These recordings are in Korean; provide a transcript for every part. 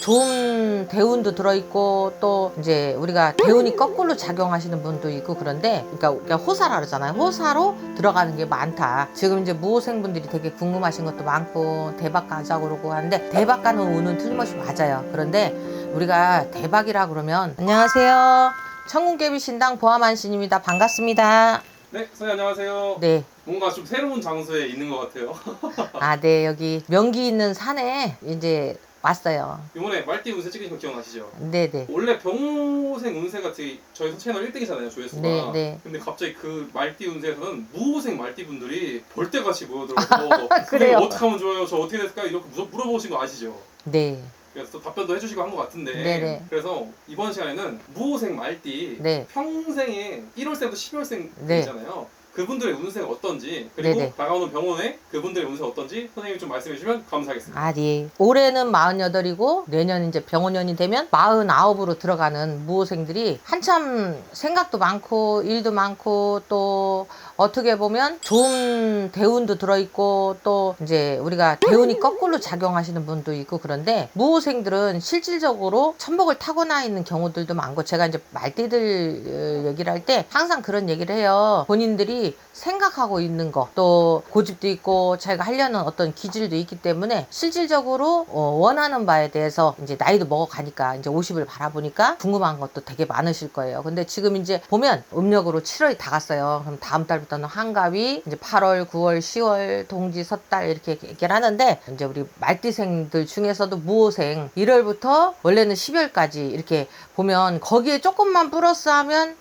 좋은 대운도 들어있고 또 이제 우리가 대운이 거꾸로 작용하시는 분도 있고 그런데 그러니까 호사라 그러잖아요. 호사로 들어가는 게 많다. 지금 이제 무호생분들이 되게 궁금하신 것도 많고 대박 가자고 그러고 하는데 대박 가는 운은 틀림없이 맞아요. 그런데 우리가 대박이라 그러면 안녕하세요. 천궁깨비 신당 보아만 신입니다. 반갑습니다. 네, 선생님 안녕하세요. 네. 뭔가 좀 새로운 장소에 있는 것 같아요. 아, 네. 여기 명기 있는 산에 이제 왔어요. 이번에 말띠 운세 찍으신 거 기억나시죠? 네네. 원래 병호생 운세가 저희 채널 1등이잖아요, 조회수가. 네, 네. 근데 갑자기 그 말띠 운세에서는 무호생 말띠 분들이 벌떼같이 모여들어서 그래요? 어떻게 하면 좋아요? 저 어떻게 될까? 이렇게 물어보신 거 아시죠? 네. 그래서 또 답변도 해주시고 한 것 같은데 네네. 그래서 이번 시간에는 무호생 말띠 네. 평생에 1월생부터 12월생 네. 있잖아요. 그분들의 운세가 어떤지 그리고 네네. 다가오는 병원에 그분들의 운세가 어떤지 선생님이 좀 말씀해 주시면 감사하겠습니다. 아, 네. 올해는 48이고 내년 이제 병원년이 되면 49으로 들어가는 무호생들이 한참 생각도 많고 일도 많고 또 어떻게 보면 좋은 대운도 들어있고 또 이제 우리가 대운이 거꾸로 작용하시는 분도 있고 그런데 무호생들은 실질적으로 천복을 타고나 있는 경우들도 많고 제가 이제 말띠들 얘기를 할 때 항상 그런 얘기를 해요. 본인들이 생각하고 있는 거 또 고집도 있고 자기가 하려는 어떤 기질도 있기 때문에 실질적으로 원하는 바에 대해서 이제 나이도 먹어가니까 이제 50을 바라보니까 궁금한 것도 되게 많으실 거예요. 근데 지금 이제 보면 음력으로 7월이 다 갔어요. 그럼 다음 달부터는 한가위, 이제 8월, 9월, 10월, 동지, 섣달 이렇게 얘기를 하는데 이제 우리 말띠생들 중에서도 무호생 1월부터 원래는 12월까지 이렇게 보면 거기에 조금만 플러스하면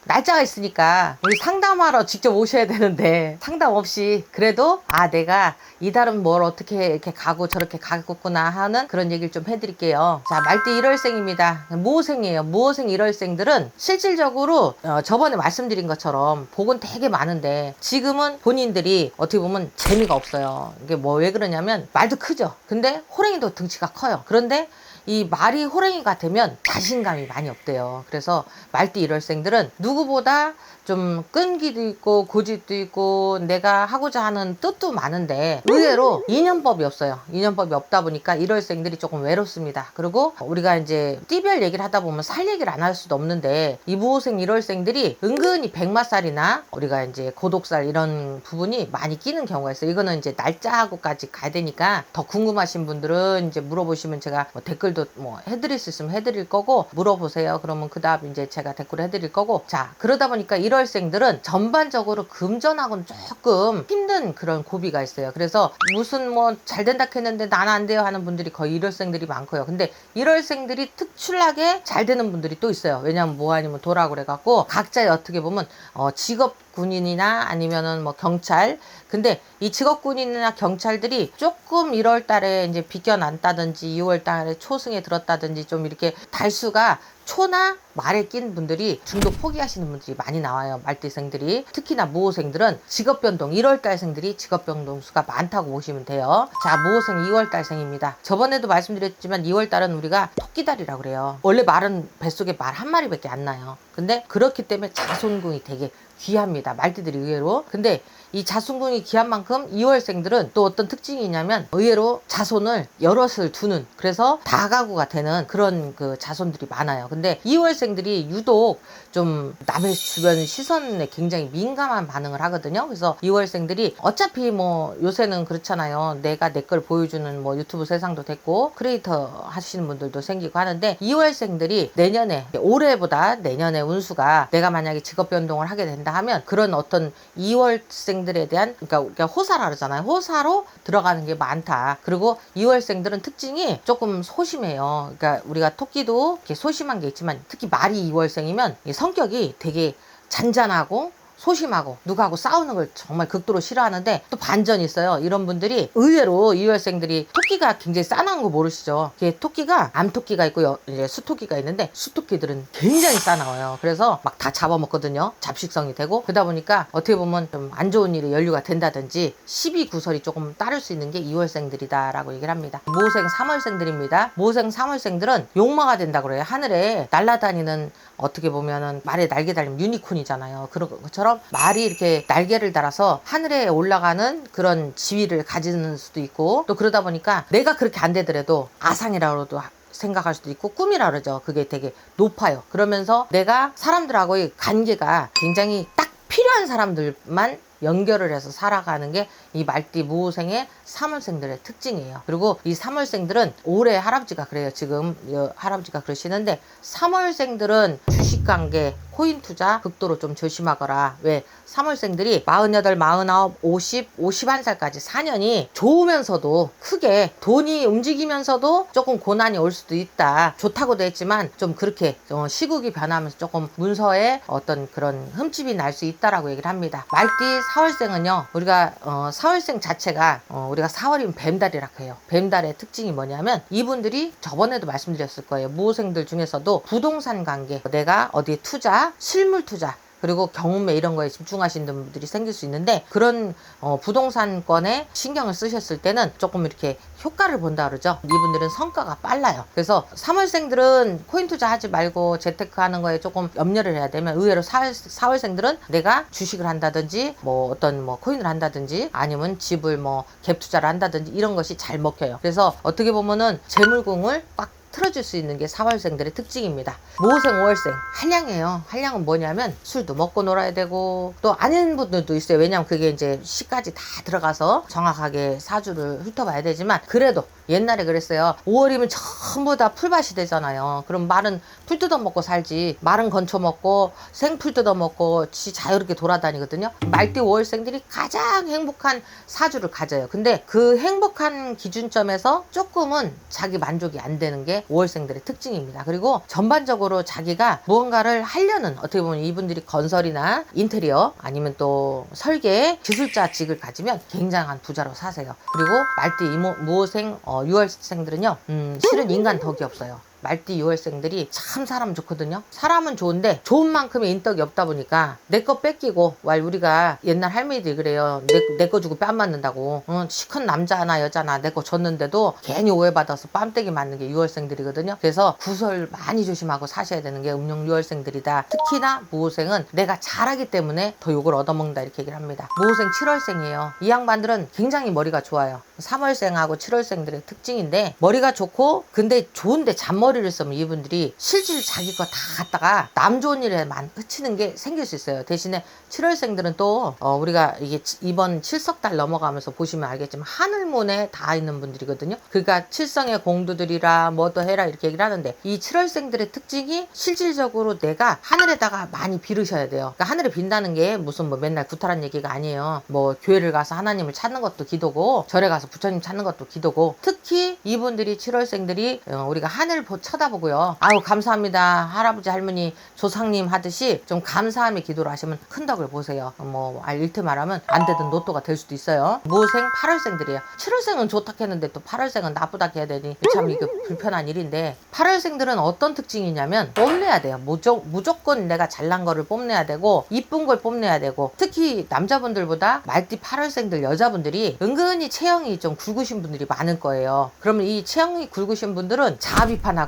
날짜가 있으니까 우리 상담하러 직접 오셔야 되는데 상담 없이 그래도 아 내가 이달은 뭘 어떻게 이렇게 가고 저렇게 가겠구나 하는 그런 얘기를 좀 해드릴게요. 자, 말띠 1월생입니다. 무호생이에요. 무호생 1월생들은 실질적으로 저번에 말씀드린 것처럼 복은 되게 많은데 지금은 본인들이 어떻게 보면 재미가 없어요. 이게 뭐 왜 그러냐면 말도 크죠. 근데 호랭이도 등치가 커요. 그런데 이 말이 호랭이가 되면 자신감이 많이 없대요. 그래서 말띠 1월생들은 누구보다 좀 끈기도 있고 고집도 있고 내가 하고자 하는 뜻도 많은데 의외로 인연법이 없어요. 인연법이 없다 보니까 1월생들이 조금 외롭습니다. 그리고 우리가 이제 띠별 얘기를 하다 보면 살 얘기를 안 할 수도 없는데 이 무호생 1월생들이 은근히 백마살이나 우리가 이제 고독살 이런 부분이 많이 끼는 경우가 있어요. 이거는 이제 날짜하고까지 가야 되니까 더 궁금하신 분들은 이제 물어보시면 제가 뭐 댓글도 뭐 해드릴 수 있으면 해드릴 거고 물어보세요. 그러면 그 다음 이제 제가 댓글 해드릴 거고 자 그러다 보니까 1월생들은 전반적으로 금전하고는 조금 힘든 그런 고비가 있어요. 그래서 무슨 뭐 잘 된다 했는데 나는 안 돼요 하는 분들이 거의 1월생들이 많고요. 근데 1월생들이 특출나게 잘 되는 분들이 또 있어요. 왜냐면 뭐 아니면 도라고 그래갖고 각자의 어떻게 보면 직업 군인이나 아니면은 뭐 경찰 근데 이 직업군인이나 경찰들이 조금 1월 달에 이제 비껴났다든지 2월 달에 초승에 들었다든지 좀 이렇게 달수가 초나 말에 낀 분들이 중도 포기하시는 분들이 많이 나와요. 말띠생들이 특히나 무호생들은 직업변동 1월달생들이 직업변동 수가 많다고 보시면 돼요. 자 무호생 2월달생입니다. 저번에도 말씀드렸지만 2월달은 우리가 토끼달이라고 그래요. 원래 말은 뱃속에 말 한 마리밖에 안 나요. 근데 그렇기 때문에 자손궁이 되게 귀합니다. 말띠들이 의외로. 근데 이 자손궁이 귀한 만큼 2월생들은 또 어떤 특징이 있냐면 의외로 자손을 여럿을 두는 그래서 다가구가 되는 그런 그 자손들이 많아요. 근데 2월생들이 유독 좀 남의 주변 시선에 굉장히 민감한 반응을 하거든요. 그래서 2월생들이 어차피 뭐 요새는 그렇잖아요. 내가 내 걸 보여주는 뭐 유튜브 세상도 됐고 크리에이터 하시는 분들도 생기고 하는데 2월생들이 내년에 올해보다 내년에 운수가 내가 만약에 직업 변동을 하게 된다 하면 그런 어떤 2월생들에 대한 그러니까 호사라 그러잖아요. 호사로 들어가는 게 많다. 그리고 2월생들은 특징이 조금 소심해요. 그러니까 우리가 토끼도 이렇게 소심한 게 있지만 특히 말이 2월생이면 성격이 되게 잔잔하고 소심하고 누구하고 싸우는 걸 정말 극도로 싫어하는데 또 반전이 있어요. 이런 분들이 의외로 2월생들이 토끼가 굉장히 싸나운 거 모르시죠? 이게 토끼가 암토끼가 있고 이제 수토끼가 있는데 수토끼들은 굉장히 싸나워요. 그래서 막 다 잡아먹거든요. 잡식성이 되고 그러다 보니까 어떻게 보면 좀 안 좋은 일에 연루가 된다든지 시비 구설이 조금 따를 수 있는 게 2월생들이다 라고 얘기를 합니다. 모생 3월생들입니다. 모생 3월생들은 용마가 된다 그래요. 하늘에 날아다니는 어떻게 보면은 말에 날개 달린 유니콘이잖아요. 그런 것처럼 것처럼 말이 이렇게 날개를 달아서 하늘에 올라가는 그런 지위를 가지는 수도 있고, 또 그러다 보니까 내가 그렇게 안 되더라도 아상이라고도 생각할 수도 있고 꿈이라 그러죠. 그게 되게 높아요. 그러면서 내가 사람들하고의 관계가 굉장히 딱 필요한 사람들만 연결을 해서 살아가는 게 이 말띠 무호생의 삼월생들의 특징이에요. 그리고 이 삼월생들은 올해 할아버지가 그래요. 지금 할아버지가 그러시는데, 삼월생들은 주식관계, 코인 투자 극도로 좀 조심하거라. 왜? 삼월생들이 48, 49, 50, 51살까지 4년이 좋으면서도 크게 돈이 움직이면서도 조금 고난이 올 수도 있다. 좋다고도 했지만 좀 그렇게 시국이 변하면서 조금 문서에 어떤 그런 흠집이 날 수 있다라고 얘기를 합니다. 말띠 사월생은요, 우리가 사월생 자체가 우리가 4월이면 뱀달이라고 해요. 뱀달의 특징이 뭐냐면, 이분들이 저번에도 말씀드렸을 거예요. 무호생들 중에서도 부동산 관계, 내가 어디에 투자, 실물 투자, 그리고 경매 이런 거에 집중하시는 분들이 생길 수 있는데, 그런 부동산권에 신경을 쓰셨을 때는 조금 이렇게 효과를 본다 그러죠. 이분들은 성과가 빨라요. 그래서 3월생들은 코인 투자하지 말고 재테크 하는 거에 조금 염려를 해야 되면, 의외로 4월생들은 내가 주식을 한다든지 뭐 어떤 뭐 코인을 한다든지 아니면 집을 뭐 갭 투자를 한다든지 이런 것이 잘 먹혀요. 그래서 어떻게 보면은 재물궁을 꽉 틀어줄 수 있는 게 4월생들의 특징입니다. 모호생, 5월생 한량이에요. 한량은 뭐냐면 술도 먹고 놀아야 되고, 또 아닌 분들도 있어요. 왜냐면 그게 이제 시까지 다 들어가서 정확하게 사주를 훑어봐야 되지만, 그래도 옛날에 그랬어요. 5월이면 전부 다 풀밭이 되잖아요. 그럼 말은 풀 뜯어먹고 살지, 말은 건쳐먹고 생풀 뜯어먹고 지 자유롭게 돌아다니거든요. 말띠 5월생들이 가장 행복한 사주를 가져요. 근데 그 행복한 기준점에서 조금은 자기 만족이 안 되는 게 5월생들의 특징입니다. 그리고 전반적으로 자기가 무언가를 하려는, 어떻게 보면 이분들이 건설이나 인테리어 아니면 또 설계 기술자직을 가지면 굉장한 부자로 사세요. 그리고 말띠 무호생 6월생들은요 실은 인간 덕이 없어요. 말띠 6월생들이 참 사람 좋거든요. 사람은 좋은데 좋은 만큼의 인덕이 없다 보니까 내 거 뺏기고, 우리가 옛날 할머니들이 그래요. 내 거 주고 뺨 맞는다고. 시큰 남자나 여자나 내 거 줬는데도 괜히 오해받아서 뺨때기 맞는 게 6월생들이거든요. 그래서 구설 많이 조심하고 사셔야 되는 게 음력 6월생들이다. 특히나 무호생은 내가 잘하기 때문에 더 욕을 얻어먹는다, 이렇게 얘기를 합니다. 무호생 7월생이에요. 이 양반들은 굉장히 머리가 좋아요. 3월생하고 7월생들의 특징인데, 머리가 좋고 근데 좋은데 잔머리를 쓰면 이분들이 실질 자기 거 다 갖다가 남 좋은 일에만 흐치는 게 생길 수 있어요. 대신에 7월생들은 또 우리가 이게 이번 칠석달 넘어가면서 보시면 알겠지만 하늘문에 다 있는 분들이거든요. 그러니까 칠성의 공두들이라 뭐도 해라 이렇게 얘기를 하는데, 이 7월생들의 특징이 실질적으로 내가 하늘에다가 많이 빌으셔야 돼요. 그러니까 하늘에 빈다는 게 무슨 뭐 맨날 구타란 얘기가 아니에요. 뭐 교회를 가서 하나님을 찾는 것도 기도고, 절에 가서 부처님 찾는 것도 기도고, 특히 이분들이 7월생들이 우리가 하늘 쳐다보고요, 아우 감사합니다 할아버지 할머니 조상님 하듯이 좀 감사함의 기도를 하시면 큰 덕을 보세요. 뭐 일테 말하면 안 되던 로또가 될 수도 있어요. 무호생 8월생들이에요. 7월생은 좋다 했는데 또 8월생은 나쁘다 해야 되니 참 이게 불편한 일인데, 8월생들은 어떤 특징이냐면 뽐내야 돼요. 무조건 내가 잘난 거를 뽐내야 되고 이쁜 걸 뽐내야 되고, 특히 남자분들보다 말띠 8월생들 여자분들이 은근히 체형이 좀 굵으신 분들이 많을 거예요. 그러면 이 체형이 굵으신 분들은 자아 비판하거든요.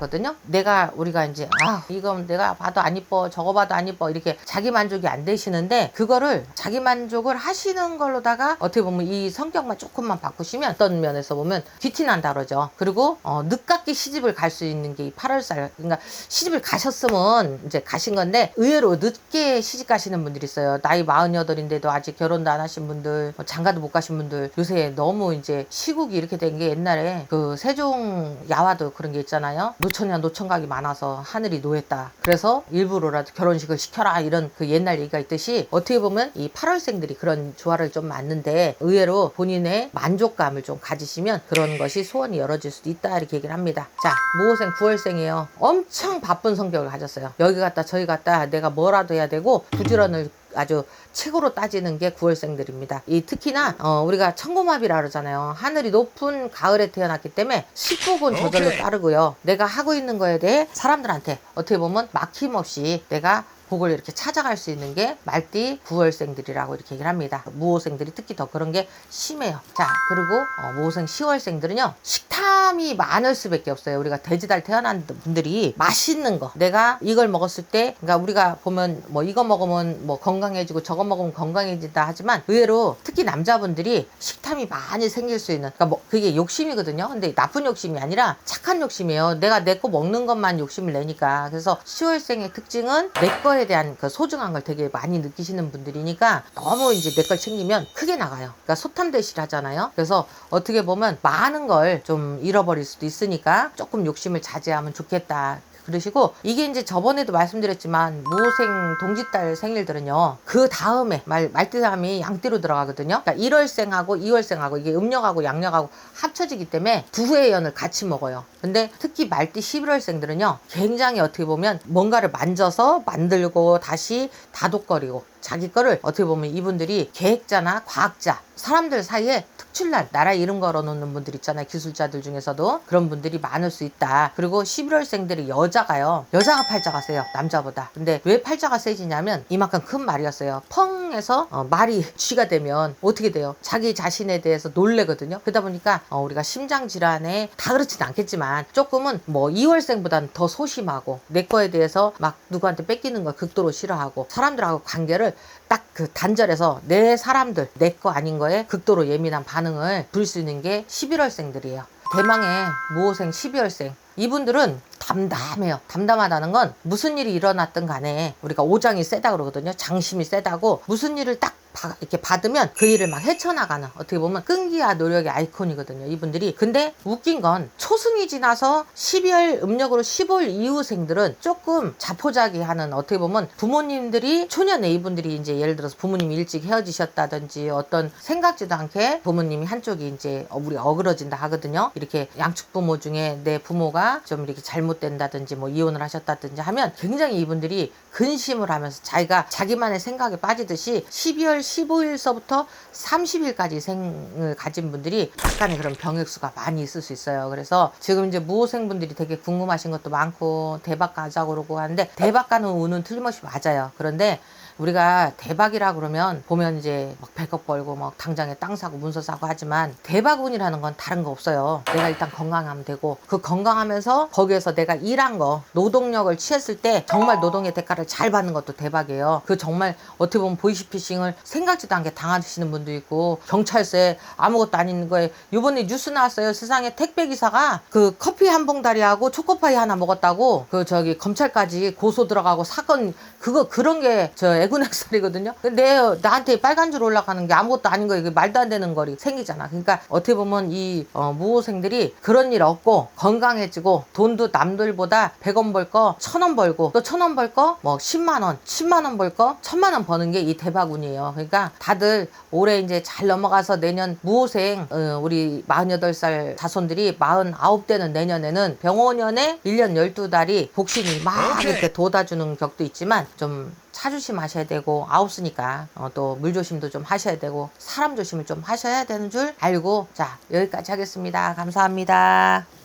우리가 이제 이건 내가 봐도 안 이뻐, 저거 봐도 안 이뻐, 이렇게 자기 만족이 안 되시는데, 그거를 자기 만족을 하시는 걸로다가 어떻게 보면 이 성격만 조금만 바꾸시면 어떤 면에서 보면 귀티난다 그러죠. 그리고 늦깎이 시집을 갈 수 있는 게 이 8월살, 그러니까 시집을 가셨으면 이제 가신 건데 의외로 늦게 시집 가시는 분들이 있어요. 나이 48인데도 아직 결혼도 안 하신 분들, 장가도 못 가신 분들. 요새 너무 이제 시국이 이렇게 된 게, 옛날에 그 세종 야화도 그런 게 있잖아요. 노처녀 노총각이 많아서 하늘이 노했다, 그래서 일부러라도 결혼식을 시켜라, 이런 그 옛날 얘기가 있듯이, 어떻게 보면 이 8월생들이 그런 조화를 좀 맞는데, 의외로 본인의 만족감을 좀 가지시면 그런 것이 소원이 이뤄질 수도 있다, 이렇게 얘기를 합니다. 자, 무호생 9월생이에요. 엄청 바쁜 성격을 가졌어요. 여기 갔다 저기 갔다 내가 뭐라도 해야 되고, 부지런을 아주 최고로 따지는 게 9월생들입니다. 이 특히나 우리가 천고마비라 그러잖아요. 하늘이 높은 가을에 태어났기 때문에 19분 저절로 따르고요. 내가 하고 있는 거에 대해 사람들한테 어떻게 보면 막힘없이 내가 복을 이렇게 찾아갈 수 있는 게 말띠 9월생들이라고 이렇게 얘기를 합니다. 무호생들이 특히 더 그런 게 심해요. 자, 그리고 무호생 10월생들은요, 식탐이 많을 수밖에 없어요. 우리가 돼지달 태어난 분들이 맛있는 거, 내가 이걸 먹었을 때, 그러니까 우리가 보면 뭐 이거 먹으면 뭐 건강해지고 저거 먹으면 건강해진다 하지만 의외로 특히 남자분들이 식탐이 많이 생길 수 있는, 그러니까 뭐 그게 욕심이거든요. 근데 나쁜 욕심이 아니라 착한 욕심이에요. 내가 내 거 먹는 것만 욕심을 내니까. 그래서 10월생의 특징은 내 거에 대한 그 소중한 걸 되게 많이 느끼시는 분들이니까 너무 이제 내 걸 챙기면 크게 나가요. 그러니까 소탐대실 하잖아요. 그래서 어떻게 보면 많은 걸 좀 잃어버릴 수도 있으니까 조금 욕심을 자제하면 좋겠다. 그러시고, 이게 이제 저번에도 말씀드렸지만 무호생 동짓달 생일들은요, 그 다음에 말띠삼이 양띠로 들어가거든요. 그러니까 1월생하고 2월생하고 이게 음력하고 양력하고 합쳐지기 때문에 두 해의 연을 같이 먹어요. 근데 특히 말띠 11월생들은요, 굉장히 어떻게 보면 뭔가를 만져서 만들고 다시 다독거리고 자기 거를 어떻게 보면 이분들이 계획자나 과학자, 사람들 사이에 특출난 나라 이름 걸어놓는 분들 있잖아요. 기술자들 중에서도 그런 분들이 많을 수 있다. 그리고 11월생들이 여자가 팔자가 세요, 남자보다. 근데 왜 팔자가 세지냐면 이만큼 큰 말이었어요. 펑에서 말이 쥐가 되면 어떻게 돼요? 자기 자신에 대해서 놀래거든요. 그러다 보니까 우리가 심장질환에 다 그렇진 않겠지만 조금은 뭐 2월생보다는 더 소심하고 내 거에 대해서 막 누구한테 뺏기는 걸 극도로 싫어하고 사람들하고 관계를 딱 그 단절해서 내 사람들, 내 거 아닌 거에 극도로 예민한 반응을 부릴 수 있는 게 11월생들이에요. 대망의 무호생 12월생. 이분들은 담담해요. 담담하다는 건 무슨 일이 일어났든 간에 우리가 오장이 세다 그러거든요. 장심이 세다고 무슨 일을 딱 이렇게 받으면 그 일을 막 헤쳐나가는, 어떻게 보면 끈기와 노력의 아이콘이거든요, 이분들이. 근데 웃긴 건 초승이 지나서 12월 음력으로 15일 이후생들은 조금 자포자기하는, 어떻게 보면 부모님들이 초년에 이분들이 이제 예를 들어서 부모님이 일찍 헤어지셨다든지 어떤 생각지도 않게 부모님이 한쪽이 이제 우리 어그러진다 하거든요. 이렇게 양측 부모 중에 내 부모가 좀 이렇게 잘못된다든지 뭐 이혼을 하셨다든지 하면 굉장히 이분들이 근심을 하면서 자기가 자기만의 생각에 빠지듯이 12월 15일서부터 30일까지 생을 가진 분들이 약간의 그런 병역수가 많이 있을 수 있어요. 그래서 지금 이제 무호생분들이 되게 궁금하신 것도 많고 대박 가자고 그러고 하는데, 대박 가는 운은 틀림없이 맞아요. 그런데 우리가 대박이라 그러면 보면 이제 막 100억 벌고 막 당장에 땅 사고 문서 사고 하지만 대박운이라는 건 다른 거 없어요. 내가 일단 건강하면 되고, 그 건강하면서 거기에서 내가 일한 거, 노동력을 취했을 때 정말 노동의 대가를 잘 받는 것도 대박이에요. 그 정말 어떻게 보면 보이스피싱을 생각지도 않게 당하시는 분도 있고, 경찰서에 아무것도 아닌 거에 요번에 뉴스 나왔어요. 세상에 택배기사가 그 커피 한 봉다리하고 초코파이 하나 먹었다고 그 저기 검찰까지 고소 들어가고 사건, 그런 게 저 애군액살이거든요. 근데 나한테 빨간 줄 올라가는 게 아무것도 아닌 거예요. 말도 안 되는 거리 생기잖아. 그러니까 어떻게 보면 이 무호생들이 그런 일 없고 건강해지고, 돈도 남들보다 100원 벌 거 1000원 벌고, 또 1000원 벌 거 뭐 10만 원 벌 거 1000만 원 버는 게 이 대박운이에요. 그러니까 다들 올해 이제 잘 넘어가서 내년 무호생 우리 48살 자손들이 49되는 내년에는 병원연에 1년 12달이 복신이 막 이렇게 돋아주는 격도 있지만 좀 차조심하셔야 되고, 아홉수니까 또 물조심도 좀 하셔야 되고 사람 조심을 좀 하셔야 되는 줄 알고, 자, 여기까지 하겠습니다. 감사합니다.